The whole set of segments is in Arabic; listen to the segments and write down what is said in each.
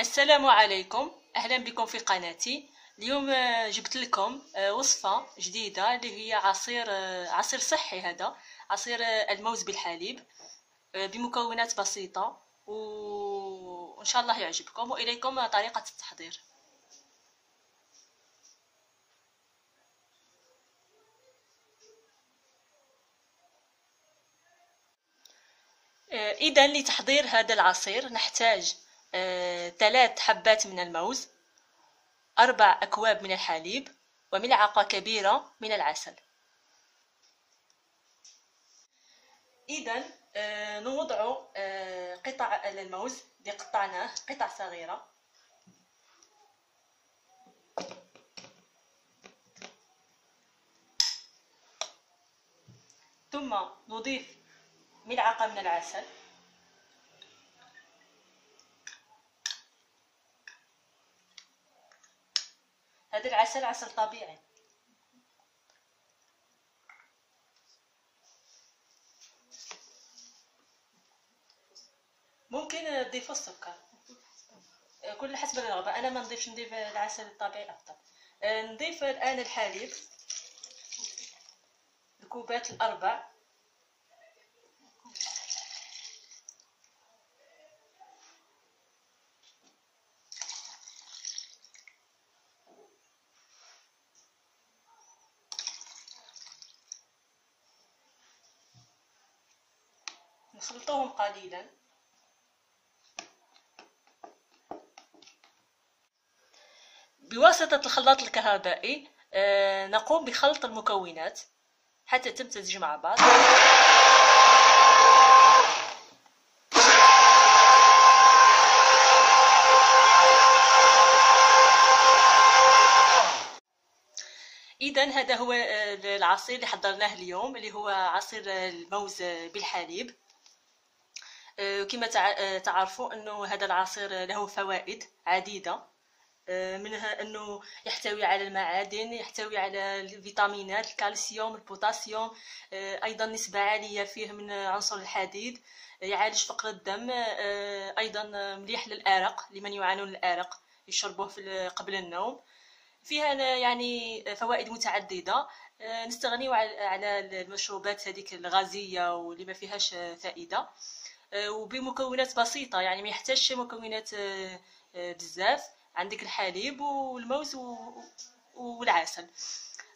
السلام عليكم، اهلا بكم في قناتي. اليوم جبت لكم وصفة جديدة اللي هي عصير صحي. هذا عصير الموز بالحليب بمكونات بسيطة وان شاء الله يعجبكم. واليكم طريقة التحضير. اذا لتحضير هذا العصير نحتاج 3 حبات من الموز، 4 أكواب من الحليب، وملعقة كبيرة من العسل. إذا نوضع قطع الموز اللي قطعناه قطع صغيرة، ثم نضيف ملعقة من العسل، هذا العسل عسل طبيعي. ممكن تضيفوا السكر، كل حسب الرغبة. أنا ما نضيف العسل الطبيعي أفضل. نضيف الآن الحليب، الكوبات الأربع. نخلطوهم قليلا. بواسطة الخلاط الكهربائي نقوم بخلط المكونات حتى تمتزج مع بعض. إذا هذا هو العصير اللي حضرناه اليوم، اللي هو عصير الموز بالحليب. كما تعرفوا أنه هذا العصير له فوائد عديدة، منها أنه يحتوي على المعادن، يحتوي على الفيتامينات، الكالسيوم، البوتاسيوم، أيضا نسبة عالية فيه من عنصر الحديد، يعالج فقر الدم، أيضا مليح للأرق، لمن يعانون من الأرق يشربوه قبل النوم. فيها يعني فوائد متعددة. نستغنيو على المشروبات هذيك الغازية واللي ما فيهاش فائدة، وبمكونات بسيطة، يعني ما يحتاجش مكونات بزاف. عندك الحليب والموز والعسل.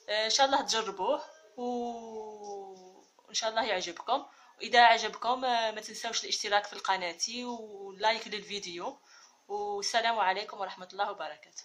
ان شاء الله تجربوه وان شاء الله يعجبكم. واذا عجبكم ما تنسوش الاشتراك في قناتي واللايك للفيديو. والسلام عليكم ورحمة الله وبركاته.